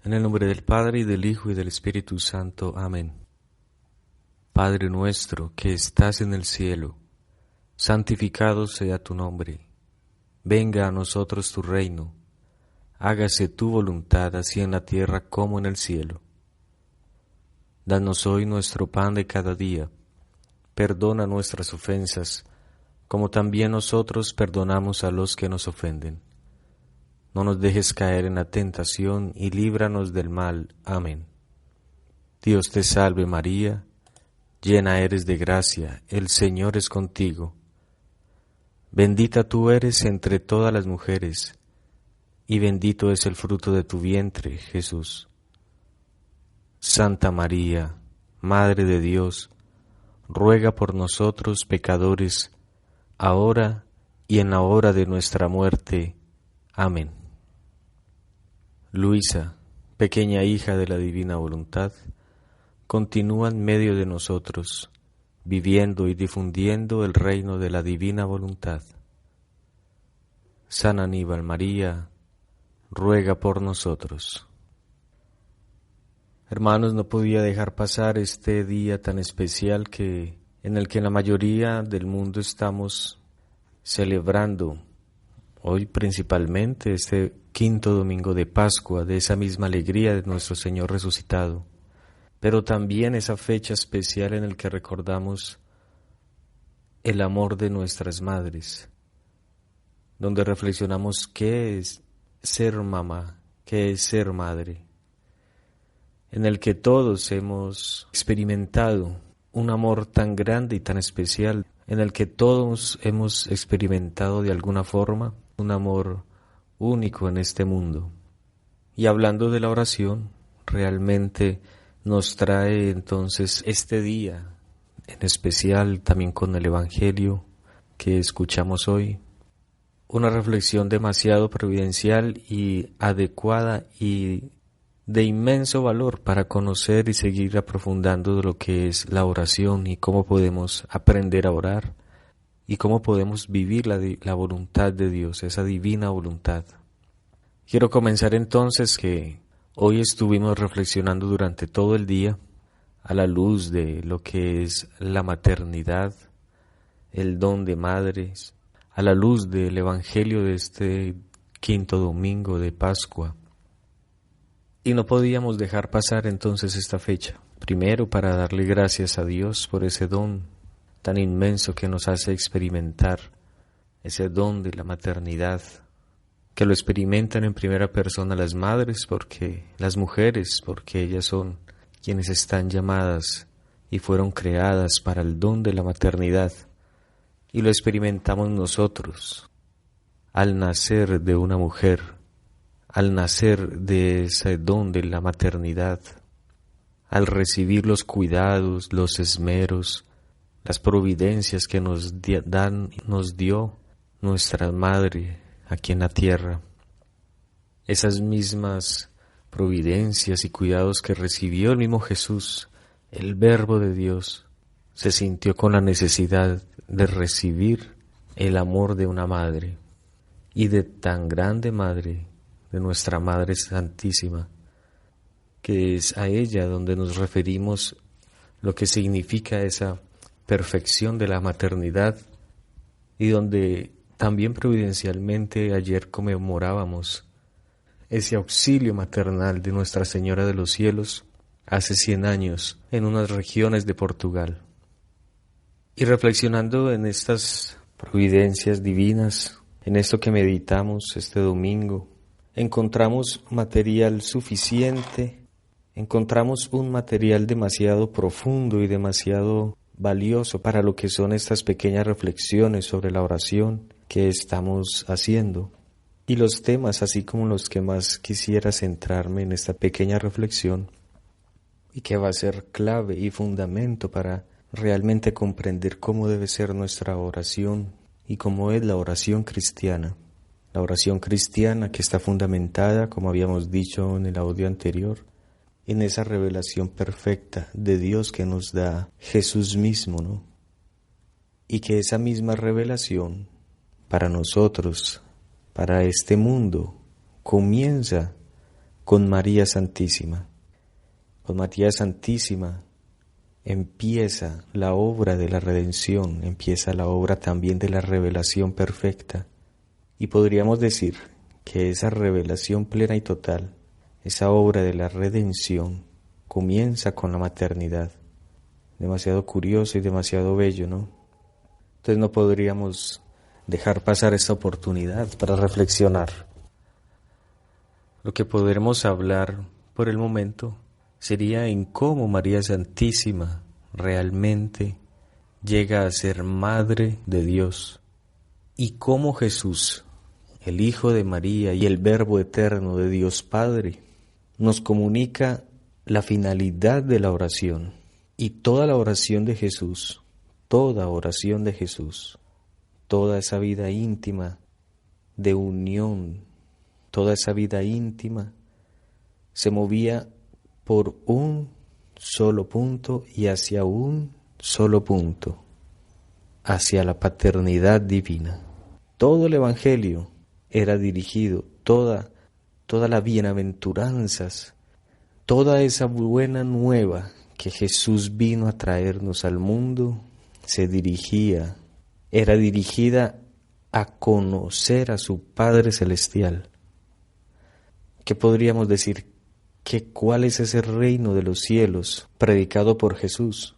En el nombre del Padre, y del Hijo, y del Espíritu Santo. Amén. Padre nuestro, que estás en el cielo, santificado sea tu nombre. Venga a nosotros tu reino. Hágase tu voluntad, así en la tierra como en el cielo. Danos hoy nuestro pan de cada día. Perdona nuestras ofensas, como también nosotros perdonamos a los que nos ofenden. No nos dejes caer en la tentación, y líbranos del mal. Amén. Dios te salve María, llena eres de gracia, el Señor es contigo. Bendita tú eres entre todas las mujeres, y bendito es el fruto de tu vientre, Jesús. Santa María, Madre de Dios, ruega por nosotros pecadores, ahora y en la hora de nuestra muerte. Amén. Luisa, pequeña hija de la divina voluntad, continúa en medio de nosotros, viviendo y difundiendo el reino de la divina voluntad. San Aníbal María, ruega por nosotros. Hermanos, no podía dejar pasar este día tan especial en el que la mayoría del mundo estamos celebrando, hoy principalmente este quinto domingo de Pascua, de esa misma alegría de nuestro Señor resucitado, pero también esa fecha especial en el que recordamos el amor de nuestras madres, donde reflexionamos qué es ser mamá, qué es ser madre, en el que todos hemos experimentado un amor tan grande y tan especial, en el que todos hemos experimentado de alguna forma un amor único en este mundo. Y hablando de la oración, realmente nos trae entonces este día, en especial también con el Evangelio que escuchamos hoy, una reflexión demasiado providencial y adecuada y de inmenso valor para conocer y seguir aprofundando de lo que es la oración y cómo podemos aprender a orar y cómo podemos vivir la voluntad de Dios, esa divina voluntad. Quiero comenzar entonces que hoy estuvimos reflexionando durante todo el día a la luz de lo que es la maternidad, el don de madres, a la luz del Evangelio de este quinto domingo de Pascua. Y no podíamos dejar pasar entonces esta fecha, primero para darle gracias a Dios por ese don tan inmenso que nos hace experimentar, ese don de la maternidad, que lo experimentan en primera persona las madres, las mujeres, porque ellas son quienes están llamadas y fueron creadas para el don de la maternidad, y lo experimentamos nosotros, al nacer de una mujer, al nacer de ese don de la maternidad, al recibir los cuidados, los esmeros, las providencias que nos dio nuestra madre aquí en la tierra, esas mismas providencias y cuidados que recibió el mismo Jesús, el Verbo de Dios, se sintió con la necesidad de recibir el amor de una madre y de tan grande madre, de nuestra Madre Santísima, que es a ella donde nos referimos lo que significa esa perfección de la maternidad y donde también providencialmente ayer conmemorábamos ese auxilio maternal de Nuestra Señora de los Cielos hace 100 años en unas regiones de Portugal. Y reflexionando en estas providencias divinas, en esto que meditamos este domingo, encontramos material suficiente, encontramos un material demasiado profundo y demasiado valioso para lo que son estas pequeñas reflexiones sobre la oración que estamos haciendo. Y los temas, así como los que más quisiera centrarme en esta pequeña reflexión, y que va a ser clave y fundamento para realmente comprender cómo debe ser nuestra oración y cómo es la oración cristiana. La oración cristiana que está fundamentada, como habíamos dicho en el audio anterior, en esa revelación perfecta de Dios que nos da Jesús mismo, ¿no? Y que esa misma revelación para nosotros, para este mundo, comienza con María Santísima. Con María Santísima empieza la obra de la redención, empieza la obra también de la revelación perfecta. Y podríamos decir que esa revelación plena y total, esa obra de la redención, comienza con la maternidad. Demasiado curioso y demasiado bello, ¿no? Entonces no podríamos dejar pasar esta oportunidad para reflexionar. Lo que podremos hablar por el momento sería en cómo María Santísima realmente llega a ser Madre de Dios y cómo Jesús, el Hijo de María y el Verbo eterno de Dios Padre, nos comunica la finalidad de la oración. Y toda la oración de Jesús, toda oración de Jesús, toda esa vida íntima de unión, toda esa vida íntima se movía por un solo punto y hacia un solo punto, hacia la paternidad divina. Todo el Evangelio era dirigido, todas las bienaventuranzas, toda esa buena nueva que Jesús vino a traernos al mundo, era dirigida a conocer a su Padre Celestial. ¿Qué podríamos decir? ¿Cuál es ese reino de los cielos predicado por Jesús?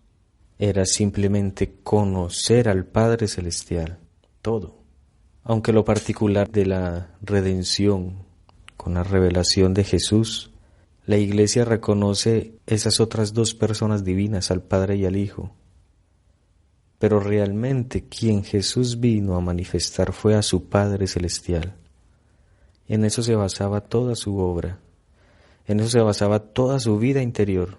Era simplemente conocer al Padre Celestial, todo. Aunque lo particular de la redención con la revelación de Jesús, la Iglesia reconoce esas otras dos personas divinas, al Padre y al Hijo. Pero realmente quien Jesús vino a manifestar fue a su Padre Celestial. En eso se basaba toda su obra, en eso se basaba toda su vida interior,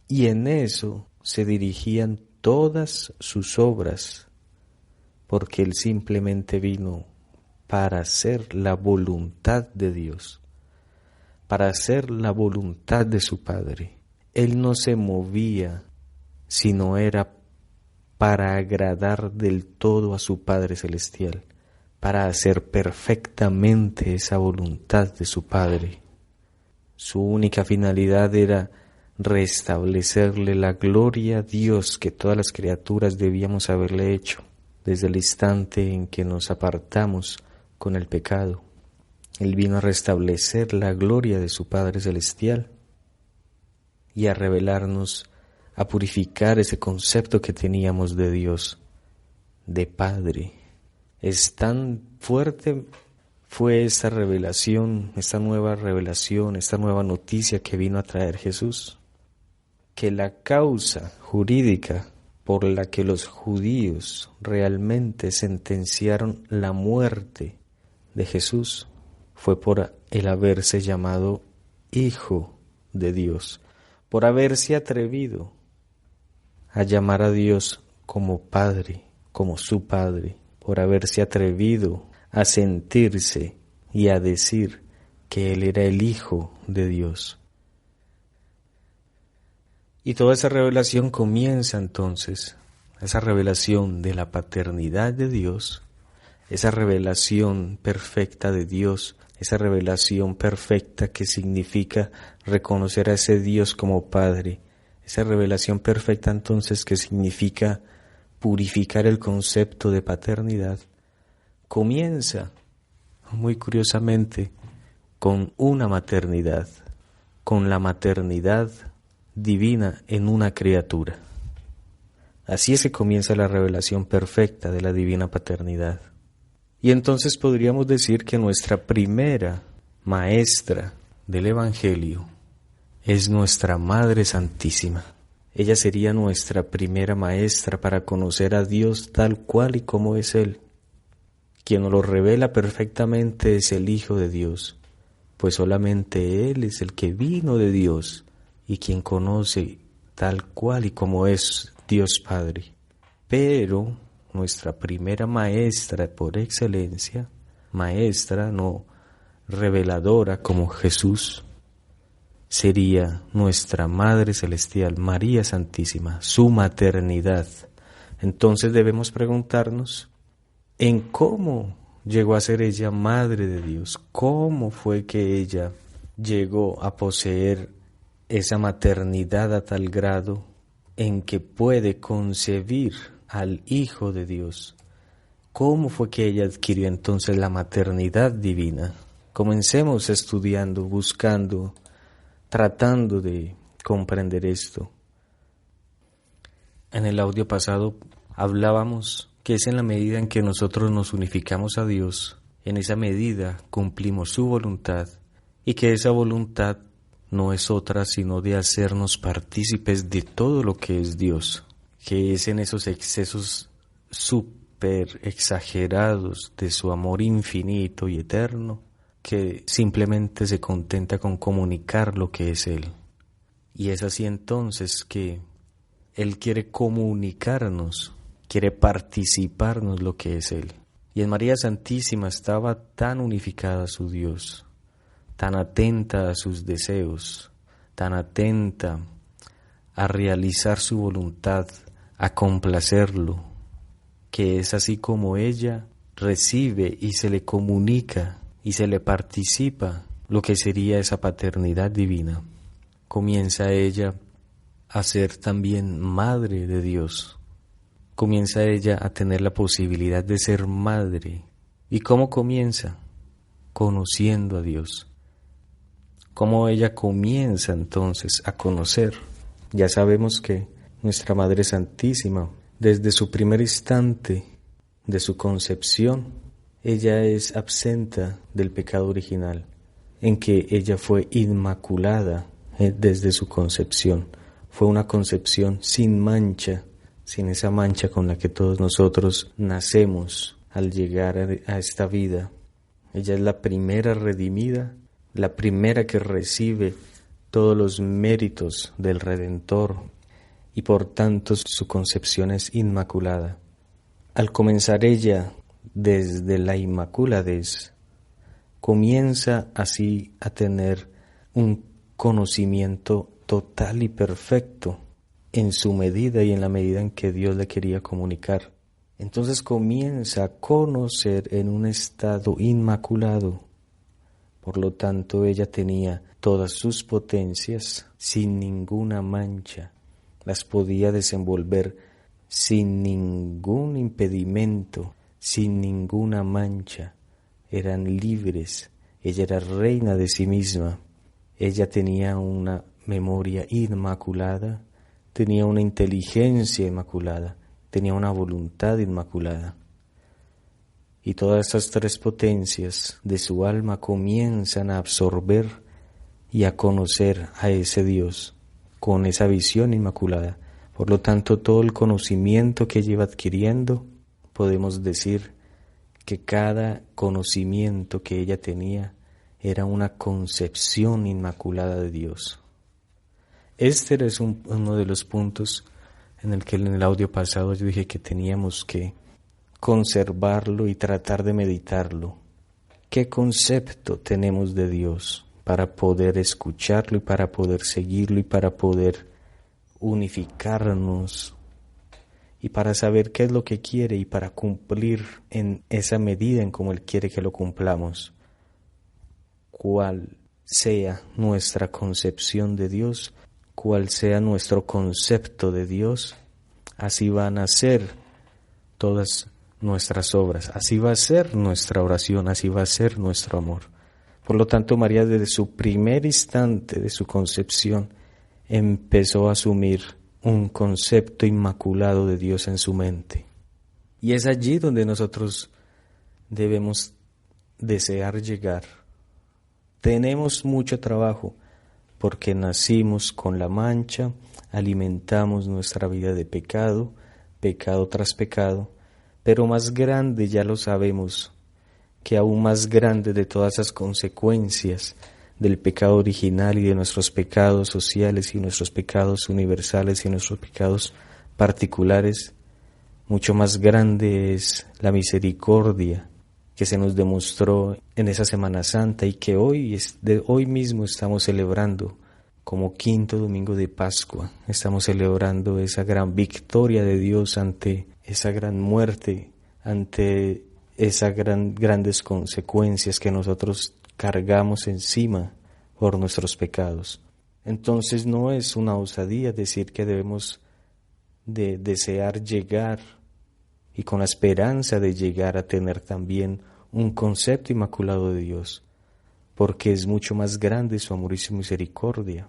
y en eso se dirigían todas sus obras, porque Él simplemente vino para hacer la voluntad de Dios, para hacer la voluntad de su Padre. Él no se movía, sino era para agradar del todo a su Padre Celestial, para hacer perfectamente esa voluntad de su Padre. Su única finalidad era restablecerle la gloria a Dios que todas las criaturas debíamos haberle hecho desde el instante en que nos apartamos con el pecado. Él vino a restablecer la gloria de su Padre Celestial y a revelarnos, a purificar ese concepto que teníamos de Dios, de Padre. Es tan fuerte fue esta revelación, esta nueva revelación, esta nueva noticia que vino a traer Jesús, que la causa jurídica por la que los judíos realmente sentenciaron la muerte de Jesús fue por el haberse llamado Hijo de Dios, por haberse atrevido a llamar a Dios como Padre, como su Padre, por haberse atrevido a sentirse y a decir que Él era el Hijo de Dios. Y toda esa revelación comienza entonces, esa revelación de la paternidad de Dios, esa revelación perfecta de Dios, esa revelación perfecta que significa reconocer a ese Dios como Padre, esa revelación perfecta entonces que significa purificar el concepto de paternidad, comienza, muy curiosamente, con una maternidad, con la maternidad divina en una criatura. Así es que comienza la revelación perfecta de la divina paternidad. Y entonces podríamos decir que nuestra primera maestra del Evangelio es nuestra Madre Santísima. Ella sería nuestra primera maestra para conocer a Dios tal cual y como es Él. Quien nos lo revela perfectamente es el Hijo de Dios, pues solamente Él es el que vino de Dios y quien conoce tal cual y como es Dios Padre. Pero nuestra primera maestra por excelencia, maestra no reveladora como Jesús, sería nuestra Madre Celestial, María Santísima, su maternidad. Entonces debemos preguntarnos en cómo llegó a ser ella Madre de Dios, cómo fue que ella llegó a poseer esa maternidad a tal grado en que puede concebir al Hijo de Dios. ¿Cómo fue que ella adquirió entonces la maternidad divina? Comencemos estudiando, buscando, tratando de comprender esto. En el audio pasado hablábamos que es en la medida en que nosotros nos unificamos a Dios, en esa medida cumplimos su voluntad, y que esa voluntad no es otra sino de hacernos partícipes de todo lo que es Dios, que es en esos excesos súper exagerados de su amor infinito y eterno, que simplemente se contenta con comunicar lo que es Él. Y es así entonces que Él quiere comunicarnos, quiere participarnos lo que es Él. Y en María Santísima estaba tan unificada a su Dios, tan atenta a sus deseos, tan atenta a realizar su voluntad, a complacerlo, que es así como ella recibe y se le comunica y se le participa lo que sería esa paternidad divina. Comienza ella a ser también madre de Dios. Comienza ella a tener la posibilidad de ser madre. ¿Y cómo comienza? Conociendo a Dios. ¿Cómo ella comienza entonces a conocer? Ya sabemos que nuestra Madre Santísima, desde su primer instante de su concepción, ella es absenta del pecado original, en que ella fue inmaculada desde su concepción. Fue una concepción sin mancha, sin esa mancha con la que todos nosotros nacemos al llegar a esta vida. Ella es la primera redimida, la primera que recibe todos los méritos del Redentor, y por tanto su concepción es inmaculada. Al comenzar ella desde la inmaculadez, comienza así a tener un conocimiento total y perfecto en su medida y en la medida en que Dios le quería comunicar. Entonces comienza a conocer en un estado inmaculado. Por lo tanto, ella tenía todas sus potencias sin ninguna mancha. Las podía desenvolver sin ningún impedimento, sin ninguna mancha. Eran libres. Ella era reina de sí misma. Ella tenía una memoria inmaculada, tenía una inteligencia inmaculada, tenía una voluntad inmaculada. Y todas estas tres potencias de su alma comienzan a absorber y a conocer a ese Dios con esa visión inmaculada. Por lo tanto, todo el conocimiento que ella iba adquiriendo, podemos decir que cada conocimiento que ella tenía era una concepción inmaculada de Dios. Este es uno de los puntos en el que en el audio pasado yo dije que teníamos que conservarlo y tratar de meditarlo. ¿Qué concepto tenemos de Dios para poder escucharlo y para poder seguirlo y para poder unificarnos y para saber qué es lo que quiere y para cumplir en esa medida en como Él quiere que lo cumplamos? Cuál sea nuestra concepción de Dios, cuál sea nuestro concepto de Dios, así van a ser todas nuestras obras, así va a ser nuestra oración, así va a ser nuestro amor. Por lo tanto, María desde su primer instante de su concepción empezó a asumir un concepto inmaculado de Dios en su mente. Y es allí donde nosotros debemos desear llegar. Tenemos mucho trabajo porque nacimos con la mancha, alimentamos nuestra vida de pecado, pecado tras pecado, pero más grande, ya lo sabemos, que aún más grande de todas esas consecuencias del pecado original y de nuestros pecados sociales y nuestros pecados universales y nuestros pecados particulares, mucho más grande es la misericordia que se nos demostró en esa Semana Santa y que hoy mismo estamos celebrando como quinto domingo de Pascua. Estamos celebrando esa gran victoria de Dios ante esa gran muerte, ante esas grandes consecuencias que nosotros cargamos encima por nuestros pecados. Entonces no es una osadía decir que debemos de desear llegar y con la esperanza de llegar a tener también un concepto inmaculado de Dios, porque es mucho más grande su amor y su misericordia,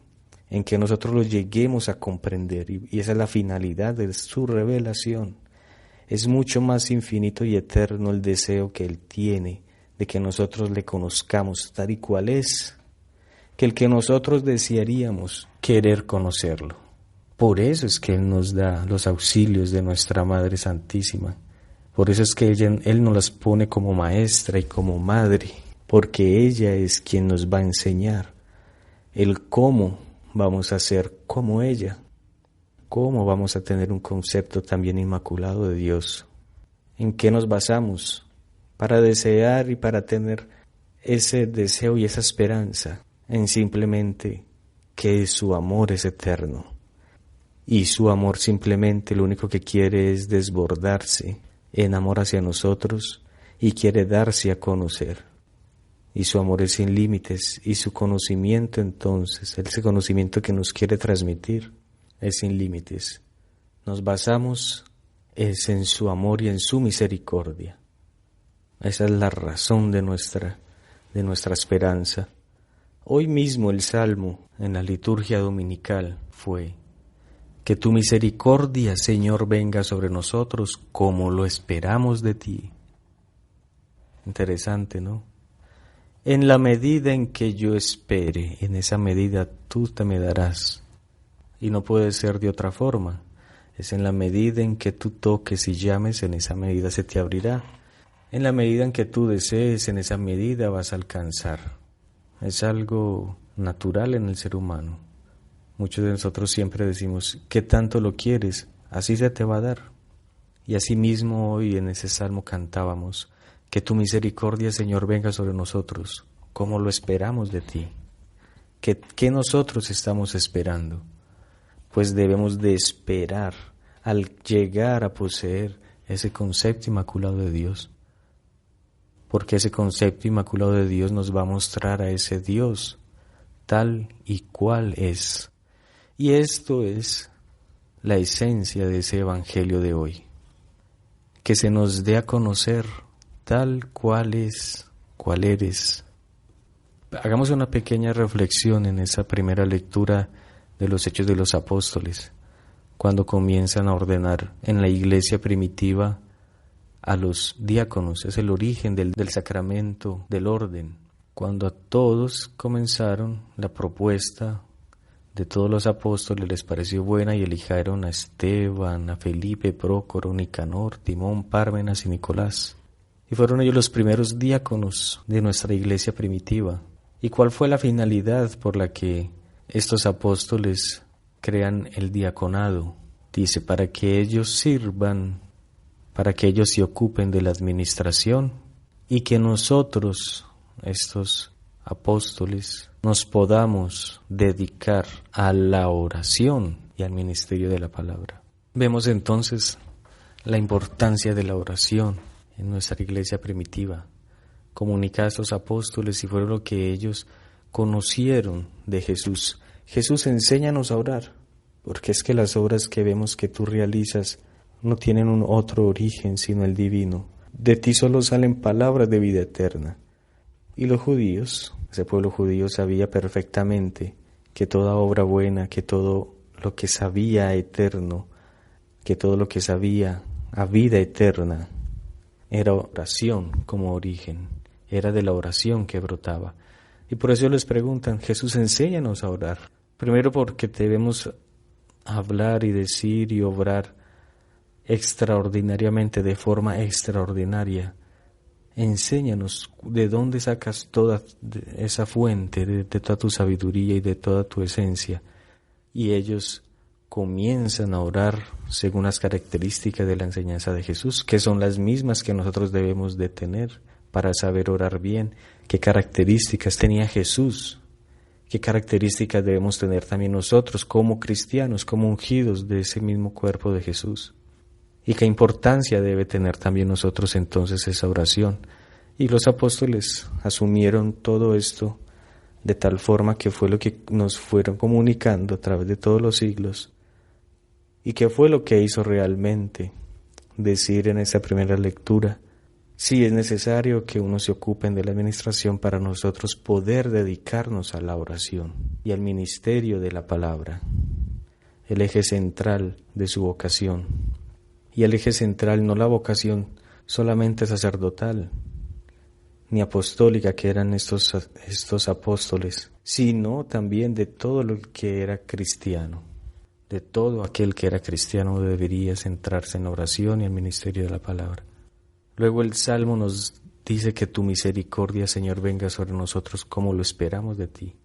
en que nosotros lo lleguemos a comprender, y esa es la finalidad de su revelación. Es mucho más infinito y eterno el deseo que Él tiene de que nosotros le conozcamos tal y cual es, que el que nosotros desearíamos querer conocerlo. Por eso es que Él nos da los auxilios de nuestra Madre Santísima. Por eso es que Él nos las pone como maestra y como madre, porque ella es quien nos va a enseñar el cómo vamos a ser como ella, cómo vamos a tener un concepto también inmaculado de Dios. ¿En qué nos basamos para desear y para tener ese deseo y esa esperanza? En simplemente que su amor es eterno. Y su amor simplemente lo único que quiere es desbordarse en amor hacia nosotros y quiere darse a conocer. Y su amor es sin límites, y su conocimiento entonces, ese conocimiento que nos quiere transmitir, es sin límites. Nos basamos es en su amor y en su misericordia. Esa es la razón de nuestra esperanza. Hoy mismo el Salmo en la liturgia dominical fue: que tu misericordia, Señor, venga sobre nosotros como lo esperamos de ti. Interesante, ¿no? En la medida en que yo espere, en esa medida tú te me darás. Y no puede ser de otra forma. Es en la medida en que tú toques y llames, en esa medida se te abrirá. En la medida en que tú desees, en esa medida vas a alcanzar. Es algo natural en el ser humano. Muchos de nosotros siempre decimos: ¿qué tanto lo quieres? Así se te va a dar. Y así mismo hoy en ese salmo cantábamos: que tu misericordia, Señor, venga sobre nosotros, como lo esperamos de ti. ¿Qué nosotros estamos esperando? Pues debemos de esperar al llegar a poseer ese concepto inmaculado de Dios. Porque ese concepto inmaculado de Dios nos va a mostrar a ese Dios tal y cual es. Y esto es la esencia de ese evangelio de hoy, que se nos dé a conocer tal cual es, cual eres. Hagamos una pequeña reflexión en esa primera lectura de los Hechos de los Apóstoles, cuando comienzan a ordenar en la iglesia primitiva a los diáconos. Es el origen del sacramento del orden, cuando a todos comenzaron la propuesta de todos los apóstoles les pareció buena y eligieron a Esteban, a Felipe, Prócoro, Nicanor, Timón, Pármenas y Nicolás. Y fueron ellos los primeros diáconos de nuestra iglesia primitiva. ¿Y cuál fue la finalidad por la que estos apóstoles crean el diaconado? Dice: para que ellos sirvan, para que ellos se ocupen de la administración y que nosotros, estos apóstoles, nos podamos dedicar a la oración y al ministerio de la palabra. Vemos entonces la importancia de la oración en nuestra iglesia primitiva, comunicada a estos apóstoles, y fueron lo que ellos conocieron de Jesús. Jesús, enséñanos a orar, porque es que las obras que vemos que tú realizas no tienen un otro origen sino el divino. De ti solo salen palabras de vida eterna. Y los judíos, ese pueblo judío, sabía perfectamente que toda obra buena, que todo lo que sabía eterno, que todo lo que sabía a vida eterna, era oración como origen, era de la oración que brotaba. Y por eso les preguntan: Jesús, enséñanos a orar. Primero porque debemos hablar y decir y obrar extraordinariamente, de forma extraordinaria. Enséñanos de dónde sacas toda esa fuente, de toda tu sabiduría y de toda tu esencia. Y ellos comienzan a orar según las características de la enseñanza de Jesús, que son las mismas que nosotros debemos de tener para saber orar bien. ¿Qué características tenía Jesús? ¿Qué características debemos tener también nosotros como cristianos, como ungidos de ese mismo cuerpo de Jesús? ¿Y qué importancia debe tener también nosotros entonces esa oración? Y los apóstoles asumieron todo esto de tal forma que fue lo que nos fueron comunicando a través de todos los siglos, y que fue lo que hizo realmente decir en esa primera lectura: sí, es necesario que unos se ocupen de la administración para nosotros poder dedicarnos a la oración y al ministerio de la palabra, el eje central de su vocación. Y el eje central, no la vocación solamente sacerdotal ni apostólica que eran estos apóstoles, sino también de todo lo que era cristiano. De todo aquel que era cristiano debería centrarse en la oración y el ministerio de la palabra. Luego el Salmo nos dice que tu misericordia, Señor, venga sobre nosotros como lo esperamos de ti.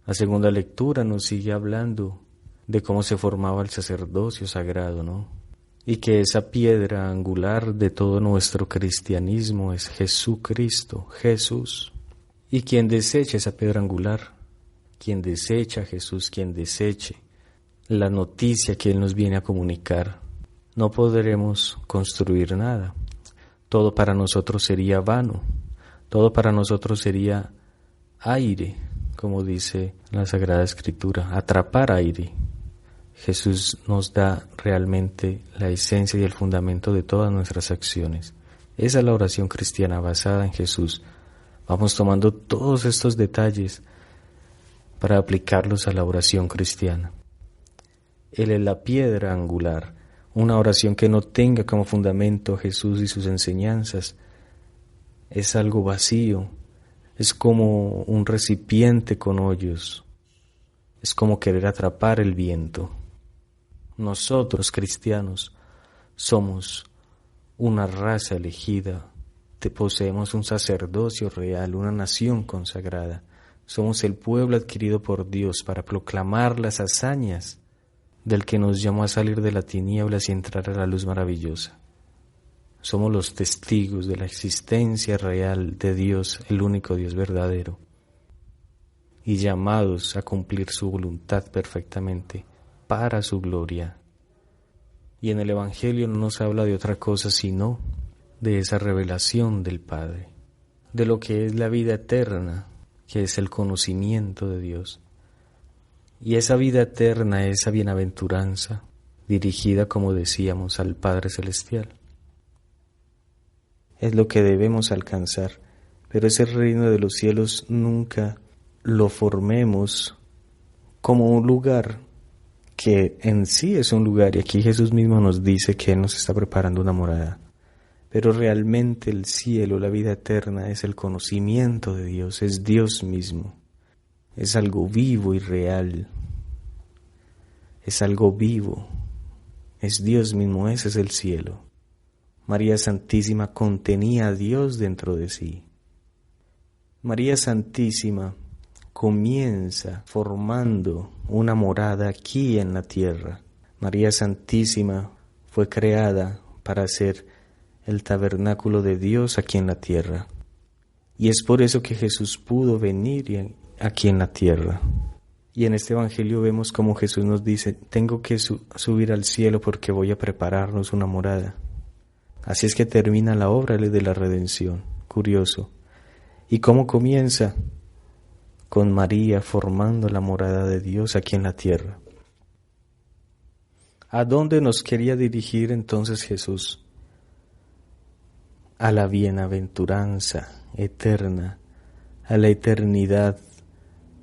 La segunda lectura nos sigue hablando de cómo se formaba el sacerdocio sagrado, ¿no? Y que esa piedra angular de todo nuestro cristianismo es Jesucristo, Jesús. Y quien deseche esa piedra angular, quien desecha a Jesús, quien deseche la noticia que Él nos viene a comunicar, no podremos construir nada. Todo para nosotros sería vano, todo para nosotros sería aire, como dice la Sagrada Escritura, atrapar aire. Jesús nos da realmente la esencia y el fundamento de todas nuestras acciones. Esa es la oración cristiana basada en Jesús. Vamos tomando todos estos detalles para aplicarlos a la oración cristiana. Él es la piedra angular. Una oración que no tenga como fundamento a Jesús y sus enseñanzas es algo vacío, es como un recipiente con hoyos, es como querer atrapar el viento. Nosotros, cristianos, somos una raza elegida, poseemos un sacerdocio real, una nación consagrada. Somos el pueblo adquirido por Dios para proclamar las hazañas del que nos llamó a salir de las tinieblas y entrar a la luz maravillosa. Somos los testigos de la existencia real de Dios, el único Dios verdadero, y llamados a cumplir su voluntad perfectamente para su gloria. Y en el Evangelio no nos habla de otra cosa sino de esa revelación del Padre, de lo que es la vida eterna, que es el conocimiento de Dios. Y esa vida eterna, esa bienaventuranza, dirigida, como decíamos, al Padre Celestial, es lo que debemos alcanzar. Pero ese reino de los cielos nunca lo formemos como un lugar que en sí es un lugar, y aquí Jesús mismo nos dice que Él nos está preparando una morada. Pero realmente el cielo, la vida eterna, es el conocimiento de Dios, es Dios mismo. Es algo vivo y real. Es algo vivo. Es Dios mismo, ese es el cielo. María Santísima contenía a Dios dentro de sí. María Santísima comienza formando una morada aquí en la tierra. María Santísima fue creada para ser el tabernáculo de Dios aquí en la tierra. Y es por eso que Jesús pudo venir aquí en la tierra. Y en este Evangelio vemos como Jesús nos dice: tengo que subir al cielo porque voy a prepararnos una morada. Así es que termina la obra de la redención. Curioso. ¿Y cómo comienza? Con María formando la morada de Dios aquí en la tierra. ¿A dónde nos quería dirigir entonces Jesús? A la bienaventuranza eterna, a la eternidad,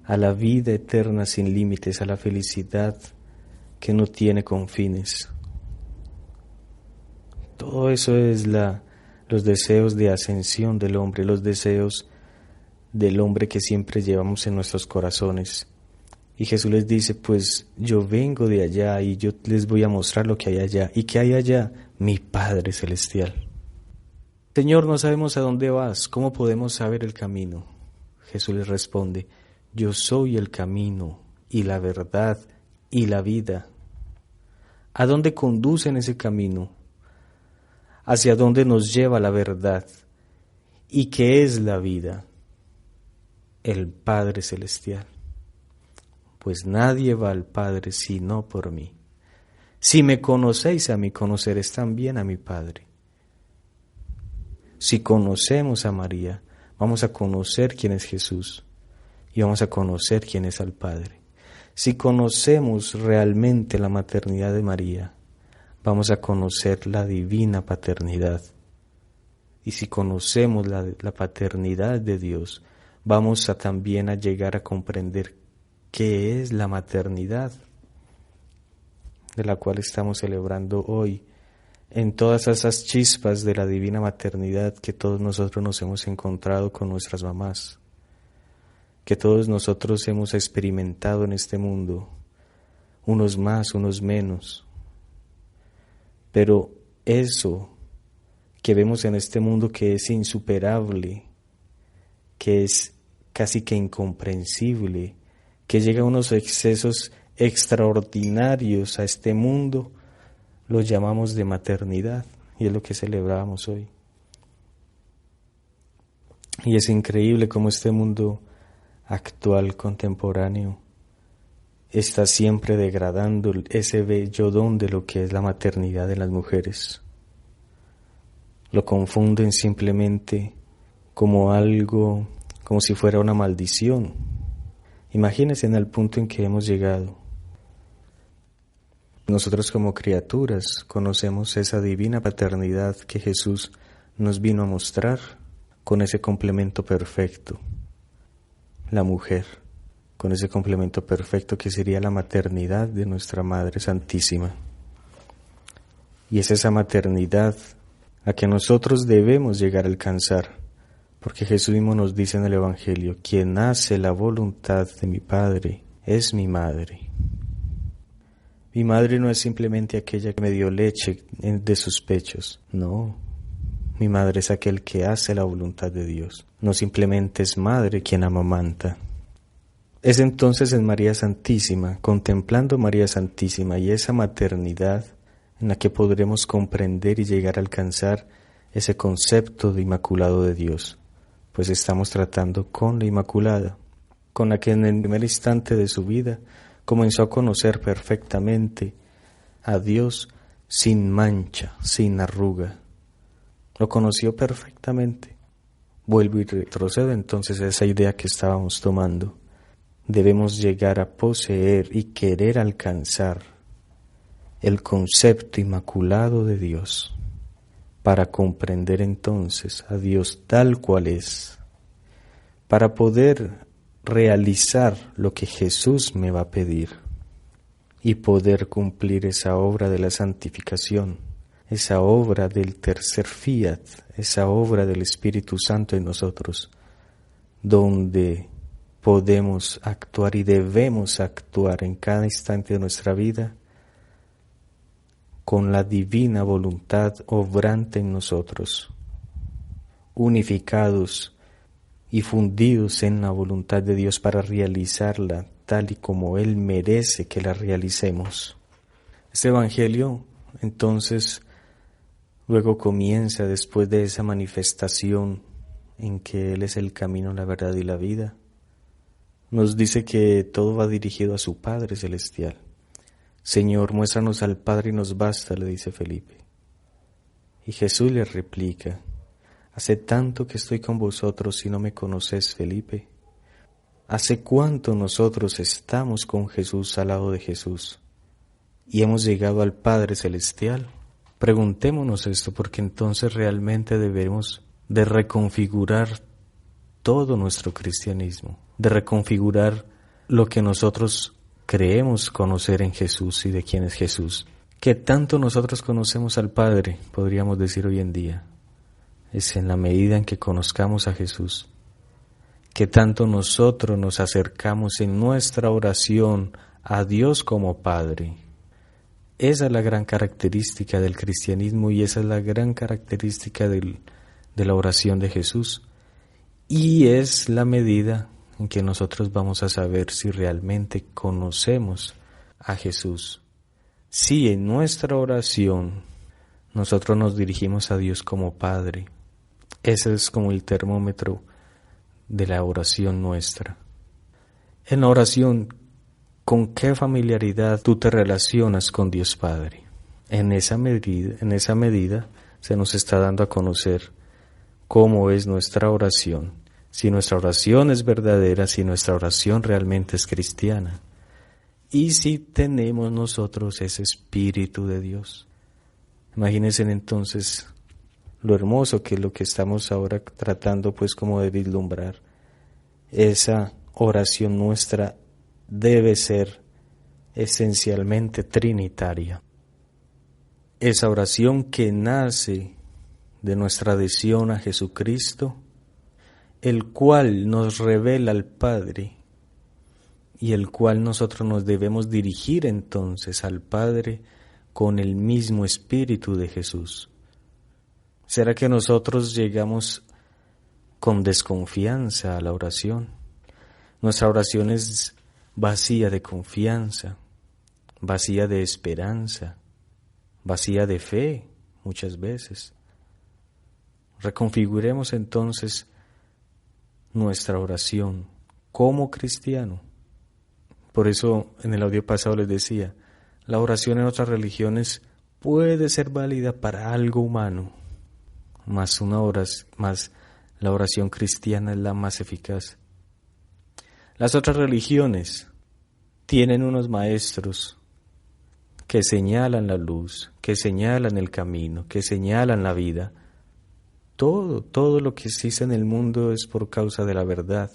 a la vida eterna sin límites, a la felicidad que no tiene confines. Todo eso es los deseos de ascensión del hombre, los deseos del hombre que siempre llevamos en nuestros corazones. Y Jesús les dice: pues yo vengo de allá y yo les voy a mostrar lo que hay allá. ¿Y qué hay allá? Mi Padre Celestial. Señor, no sabemos a dónde vas, ¿cómo podemos saber el camino? Jesús les responde: yo soy el camino y la verdad y la vida. ¿A dónde conducen ese camino? ¿Hacia dónde nos lleva la verdad? ¿Y qué es la vida? El Padre Celestial. Pues nadie va al Padre sino por mí. Si me conocéis a mí, conoceréis también a mi Padre. Si conocemos a María, vamos a conocer quién es Jesús. y vamos a conocer quién es el Padre. Si conocemos realmente la maternidad de María, vamos a conocer la divina paternidad. Y si conocemos la paternidad de Dios, vamos a también a llegar a comprender qué es la maternidad de la cual estamos celebrando hoy, en todas esas chispas de la divina maternidad que todos nosotros nos hemos encontrado con nuestras mamás, que todos nosotros hemos experimentado en este mundo, unos más, unos menos. Pero eso que vemos en este mundo que es insuperable, que es casi que incomprensible, que llega a unos excesos extraordinarios a este mundo, lo llamamos de maternidad, y es lo que celebramos hoy. Y es increíble cómo este mundo actual, contemporáneo, está siempre degradando ese bello don de lo que es la maternidad en las mujeres. Lo confunden simplemente como algo, como si fuera una maldición. Imagínense en el punto en que hemos llegado. Nosotros como criaturas conocemos esa divina paternidad que Jesús nos vino a mostrar con ese complemento perfecto, la mujer, con ese complemento perfecto que sería la maternidad de nuestra Madre Santísima. Y es esa maternidad a que nosotros debemos llegar a alcanzar, porque Jesús mismo nos dice en el Evangelio: quien hace la voluntad de mi Padre es mi madre. Mi madre no es simplemente aquella que me dio leche de sus pechos, no. Mi madre es aquel que hace la voluntad de Dios, no simplemente es madre quien amamanta. Es entonces en María Santísima, contemplando María Santísima y esa maternidad, en la que podremos comprender y llegar a alcanzar ese concepto de inmaculado de Dios, pues estamos tratando con la Inmaculada, con la que en el primer instante de su vida comenzó a conocer perfectamente a Dios sin mancha, sin arruga. Lo conoció perfectamente. Vuelvo y retrocedo entonces a esa idea que estábamos tomando. Debemos llegar a poseer y querer alcanzar el concepto inmaculado de Dios, para comprender entonces a Dios tal cual es, para poder realizar lo que Jesús me va a pedir y poder cumplir esa obra de la santificación, esa obra del tercer fiat, esa obra del Espíritu Santo en nosotros, donde podemos actuar y debemos actuar en cada instante de nuestra vida con la divina voluntad obrante en nosotros, unificados y fundidos en la voluntad de Dios para realizarla tal y como Él merece que la realicemos. Este Evangelio, entonces, luego comienza después de esa manifestación en que Él es el camino, la verdad y la vida. Nos dice que todo va dirigido a su Padre Celestial. Señor, muéstranos al Padre y nos basta, le dice Felipe. Y Jesús le replica: hace tanto que estoy con vosotros y no me conoces, Felipe. ¿Hace cuánto nosotros estamos con Jesús, al lado de Jesús, y hemos llegado al Padre Celestial? Preguntémonos esto, porque entonces realmente debemos de reconfigurar todo nuestro cristianismo, de reconfigurar lo que nosotros creemos conocer en Jesús y de quién es Jesús. ¿Qué tanto nosotros conocemos al Padre? Podríamos decir hoy en día. Es en la medida en que conozcamos a Jesús. ¿Qué tanto nosotros nos acercamos en nuestra oración a Dios como Padre? Esa es la gran característica del cristianismo y esa es la gran característica de la oración de Jesús. Y es la medida en que nosotros vamos a saber si realmente conocemos a Jesús. Si en nuestra oración nosotros nos dirigimos a Dios como Padre, ese es como el termómetro de la oración nuestra. En la oración, ¿con qué familiaridad tú te relacionas con Dios Padre? En esa medida se nos está dando a conocer cómo es nuestra oración, si nuestra oración es verdadera, si nuestra oración realmente es cristiana, y si tenemos nosotros ese Espíritu de Dios. Imagínense entonces lo hermoso que es lo que estamos ahora tratando pues como de vislumbrar. Esa oración nuestra debe ser esencialmente trinitaria. Esa oración que nace de nuestra adhesión a Jesucristo, el cual nos revela al Padre y el cual nosotros nos debemos dirigir entonces al Padre con el mismo Espíritu de Jesús. ¿Será que nosotros llegamos con desconfianza a la oración? Nuestra oración es vacía de confianza, vacía de esperanza, vacía de fe muchas veces. Reconfiguremos entonces nuestra oración como cristiano. Por eso en el audio pasado les decía, la oración en otras religiones puede ser válida para algo humano, más la oración cristiana es la más eficaz. Las otras religiones tienen unos maestros que señalan la luz, que señalan el camino, que señalan la vida. Todo lo que existe en el mundo es por causa de la verdad,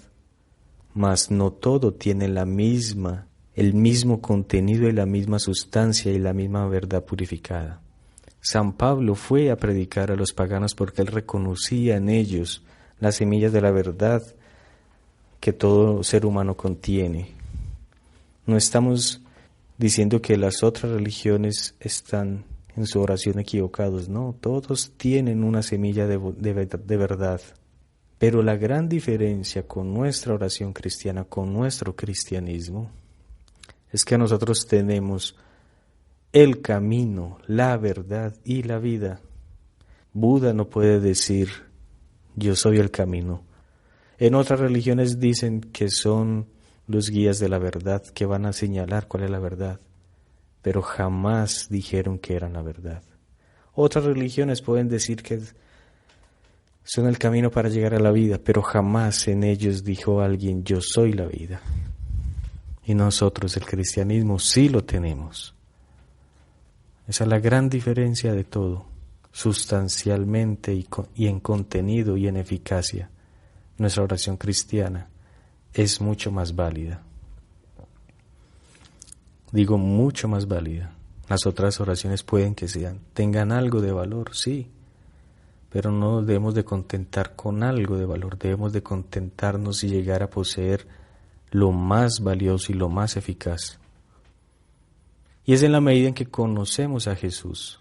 mas no todo tiene el mismo contenido y la misma sustancia y la misma verdad purificada. San Pablo fue a predicar a los paganos porque él reconocía en ellos las semillas de la verdad que todo ser humano contiene. No estamos diciendo que las otras religiones están en su oración equivocados, no, todos tienen una semilla de verdad. Pero la gran diferencia con nuestra oración cristiana, con nuestro cristianismo, es que nosotros tenemos el camino, la verdad y la vida. Buda no puede decir, yo soy el camino. En otras religiones dicen que son los guías de la verdad, que van a señalar cuál es la verdad, pero jamás dijeron que eran la verdad. Otras religiones pueden decir que son el camino para llegar a la vida, pero jamás en ellos dijo alguien, yo soy la vida. Y nosotros, el cristianismo, sí lo tenemos. Esa es la gran diferencia de todo, sustancialmente y en contenido y en eficacia. Nuestra oración cristiana es mucho más válida. Digo mucho más válida. Las otras oraciones pueden que tengan algo de valor, sí, pero no nos debemos de contentar con algo de valor, debemos de contentarnos y llegar a poseer lo más valioso y lo más eficaz. Y es en la medida en que conocemos a Jesús,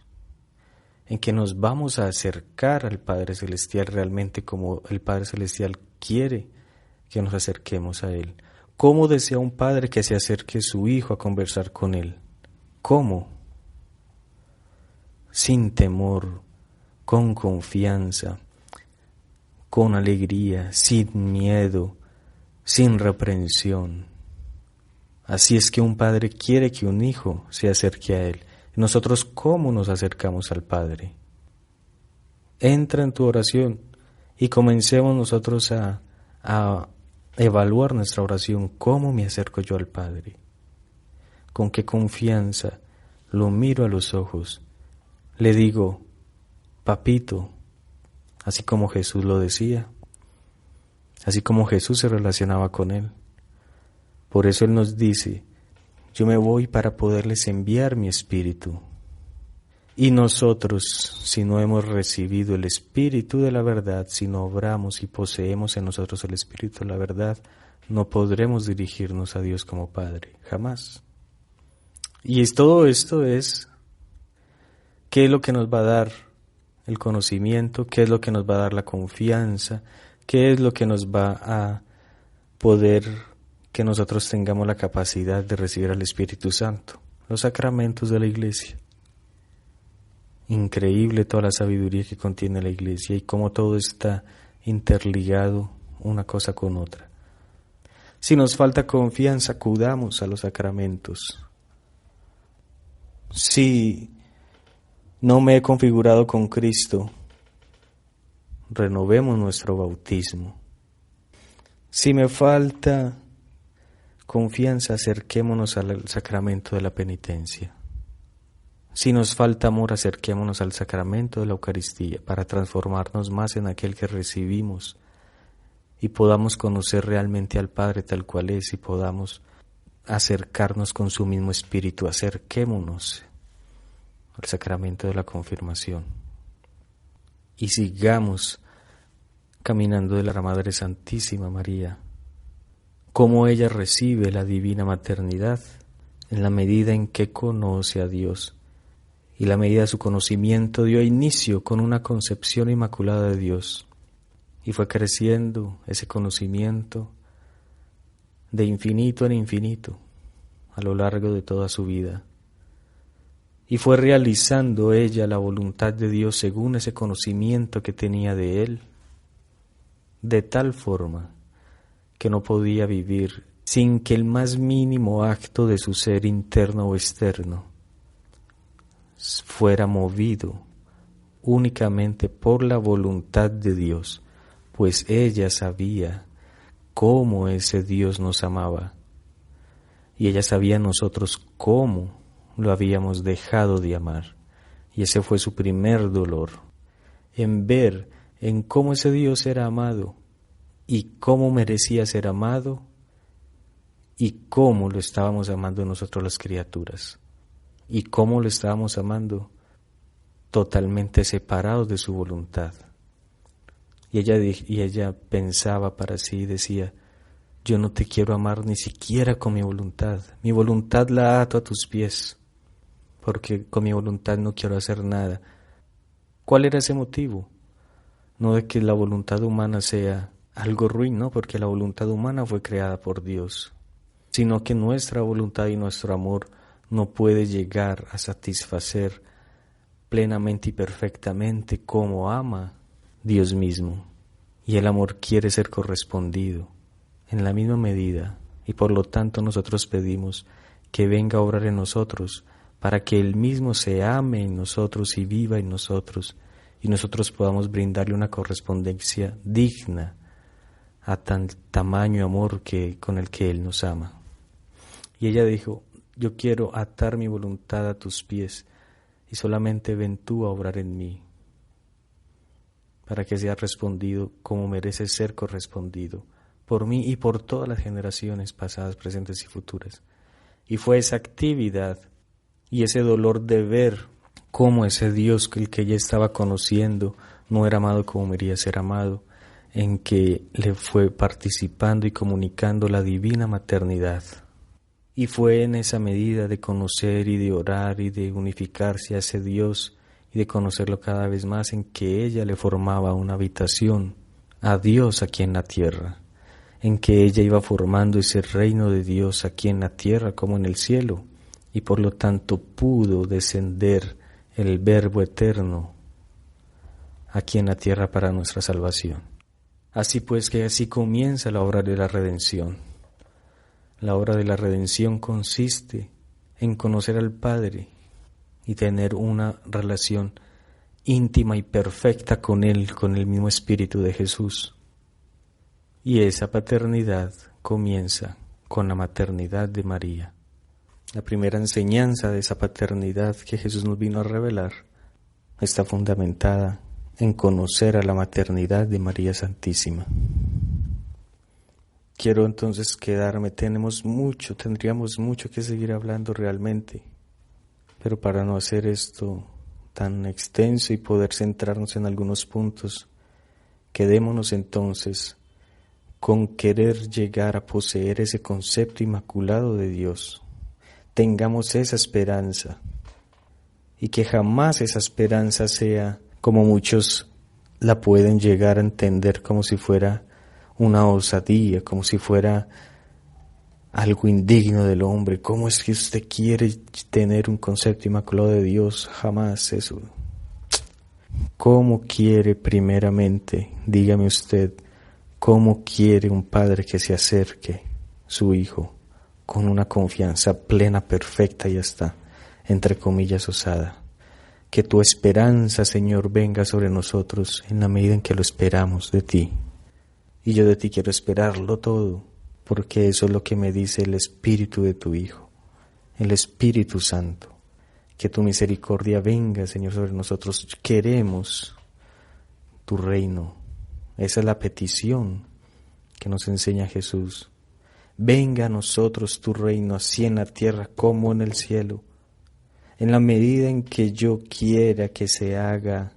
en que nos vamos a acercar al Padre Celestial realmente como el Padre Celestial quiere que nos acerquemos a Él. ¿Cómo desea un padre que se acerque su hijo a conversar con Él? ¿Cómo? Sin temor, con confianza, con alegría, sin miedo, sin reprensión. Así es que un padre quiere que un hijo se acerque a Él. Nosotros, ¿cómo nos acercamos al Padre? Entra en tu oración y comencemos nosotros a evaluar nuestra oración. ¿Cómo me acerco yo al Padre? ¿Con qué confianza lo miro a los ojos? Le digo, papito, así como Jesús lo decía, así como Jesús se relacionaba con Él. Por eso Él nos dice, yo me voy para poderles enviar mi Espíritu. Y nosotros, si no hemos recibido el Espíritu de la verdad, si no obramos y poseemos en nosotros el Espíritu de la verdad, no podremos dirigirnos a Dios como Padre, jamás. Y todo esto es, ¿qué es lo que nos va a dar el conocimiento? ¿Qué es lo que nos va a dar la confianza? ¿Qué es lo que nos va a poder que nosotros tengamos la capacidad de recibir al Espíritu Santo? Los sacramentos de la Iglesia. Increíble toda la sabiduría que contiene la Iglesia y cómo todo está interligado una cosa con otra. Si nos falta confianza, acudamos a los sacramentos. Si no me he configurado con Cristo, renovemos nuestro bautismo. Si me falta confianza, acerquémonos al sacramento de la penitencia. Si nos falta amor, acerquémonos al sacramento de la Eucaristía para transformarnos más en aquel que recibimos y podamos conocer realmente al Padre tal cual es y podamos acercarnos con su mismo espíritu. Acerquémonos al sacramento de la confirmación y sigamos caminando de la Madre Santísima María, cómo ella recibe la divina maternidad en la medida en que conoce a Dios, y la medida de su conocimiento dio inicio con una concepción inmaculada de Dios, y fue creciendo ese conocimiento de infinito en infinito a lo largo de toda su vida, y fue realizando ella la voluntad de Dios según ese conocimiento que tenía de Él, de tal forma que no podía vivir sin que el más mínimo acto de su ser interno o externo fuera movido únicamente por la voluntad de Dios, pues ella sabía cómo ese Dios nos amaba y ella sabía nosotros cómo lo habíamos dejado de amar, y ese fue su primer dolor, en ver en cómo ese Dios era amado y cómo merecía ser amado y cómo lo estábamos amando nosotros las criaturas y cómo lo estábamos amando totalmente separados de su voluntad. Y ella pensaba para sí y decía: yo no te quiero amar ni siquiera con mi voluntad la ato a tus pies, porque con mi voluntad no quiero hacer nada. ¿Cuál era ese motivo? No de que la voluntad humana sea algo ruin, no, porque la voluntad humana fue creada por Dios, sino que nuestra voluntad y nuestro amor no puede llegar a satisfacer plenamente y perfectamente como ama Dios mismo, y el amor quiere ser correspondido en la misma medida, y por lo tanto nosotros pedimos que venga a obrar en nosotros para que Él mismo se ame en nosotros y viva en nosotros, y nosotros podamos brindarle una correspondencia digna a tan tamaño amor con el que Él nos ama. Y ella dijo: yo quiero atar mi voluntad a tus pies, y solamente ven tú a obrar en mí, para que sea respondido como merece ser correspondido, por mí y por todas las generaciones pasadas, presentes y futuras. Y fue esa actividad y ese dolor de ver cómo ese Dios el que ella estaba conociendo no era amado como merecía ser amado, en que le fue participando y comunicando la divina maternidad. Y fue en esa medida de conocer y de orar y de unificarse a ese Dios y de conocerlo cada vez más en que ella le formaba una habitación a Dios aquí en la tierra, en que ella iba formando ese reino de Dios aquí en la tierra como en el cielo, y por lo tanto pudo descender el Verbo eterno aquí en la tierra para nuestra salvación. Así pues que así comienza la obra de la redención. La obra de la redención consiste en conocer al Padre y tener una relación íntima y perfecta con Él, con el mismo Espíritu de Jesús. Y esa paternidad comienza con la maternidad de María. La primera enseñanza de esa paternidad que Jesús nos vino a revelar está fundamentada en conocer a la maternidad de María Santísima. Quiero entonces quedarme, tendríamos mucho que seguir hablando realmente, pero para no hacer esto tan extenso y poder centrarnos en algunos puntos, quedémonos entonces con querer llegar a poseer ese concepto inmaculado de Dios. Tengamos esa esperanza, y que jamás esa esperanza sea como muchos la pueden llegar a entender, como si fuera una osadía, como si fuera algo indigno del hombre. ¿Cómo es que usted quiere tener un concepto inmaculado de Dios? Jamás eso. ¿Cómo quiere primeramente, dígame usted, cómo quiere un padre que se acerque su hijo con una confianza plena, perfecta y hasta, entre comillas, osada? Que tu esperanza, Señor, venga sobre nosotros en la medida en que lo esperamos de ti. Y yo de ti quiero esperarlo todo, porque eso es lo que me dice el Espíritu de tu Hijo, el Espíritu Santo. Que tu misericordia venga, Señor, sobre nosotros. Queremos tu reino. Esa es la petición que nos enseña Jesús. Venga a nosotros tu reino, así en la tierra como en el cielo. En la medida en que yo quiera que se haga,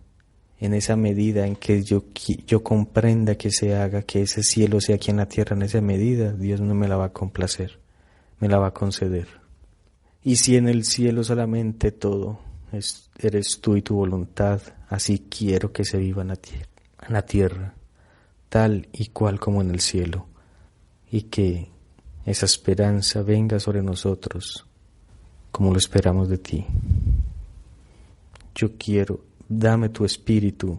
en esa medida en que yo comprenda que se haga, que ese cielo sea aquí en la tierra, en esa medida, Dios no me la va a complacer, me la va a conceder. Y si en el cielo solamente todo eres tú y tu voluntad, así quiero que se viva en la tierra, tal y cual como en el cielo, y que esa esperanza venga sobre nosotros, como lo esperamos de ti. Yo quiero, dame tu espíritu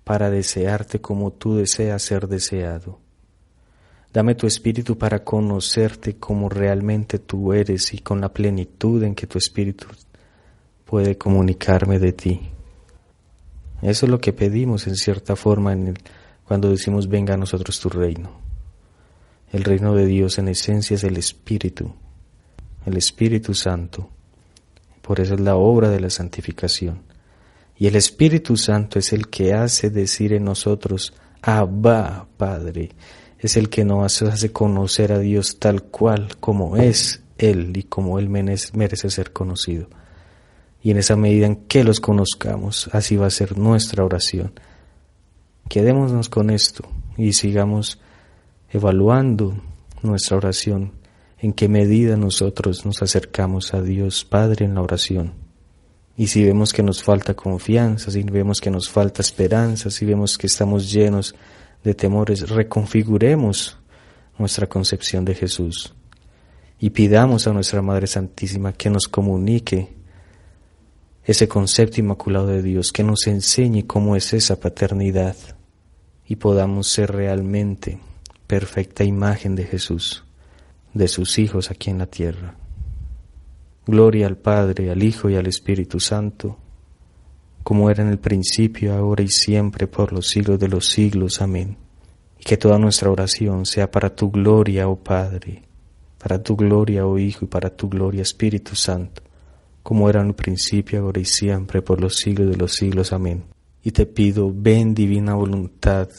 para desearte como tú deseas ser deseado. Dame tu espíritu para conocerte como realmente tú eres y con la plenitud en que tu espíritu puede comunicarme de ti. Eso es lo que pedimos en cierta forma cuando decimos venga a nosotros tu reino. El reino de Dios en esencia es el Espíritu Santo. Por eso es la obra de la santificación. Y el Espíritu Santo es el que hace decir en nosotros, Abba, Padre. Es el que nos hace conocer a Dios tal cual como es Él y como Él merece ser conocido. Y en esa medida en que los conozcamos, así va a ser nuestra oración. Quedémonos con esto y sigamos evaluando nuestra oración, en qué medida nosotros nos acercamos a Dios Padre en la oración. Y si vemos que nos falta confianza, si vemos que nos falta esperanza, si vemos que estamos llenos de temores, reconfiguremos nuestra concepción de Jesús y pidamos a nuestra Madre Santísima que nos comunique ese concepto inmaculado de Dios, que nos enseñe cómo es esa paternidad y podamos ser realmente perfecta imagen de Jesús, de sus hijos aquí en la tierra. Gloria al Padre, al Hijo y al Espíritu Santo, como era en el principio, ahora y siempre, por los siglos de los siglos. Amén. Y que toda nuestra oración sea para tu gloria, oh Padre, para tu gloria, oh Hijo, y para tu gloria, Espíritu Santo, como era en el principio, ahora y siempre, por los siglos de los siglos. Amén. Y te pido, ven divina voluntad,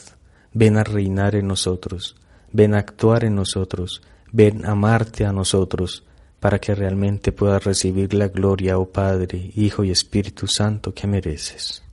ven a reinar en nosotros, ven a actuar en nosotros, ven a amarte a nosotros, para que realmente puedas recibir la gloria, oh Padre, Hijo y Espíritu Santo, que mereces.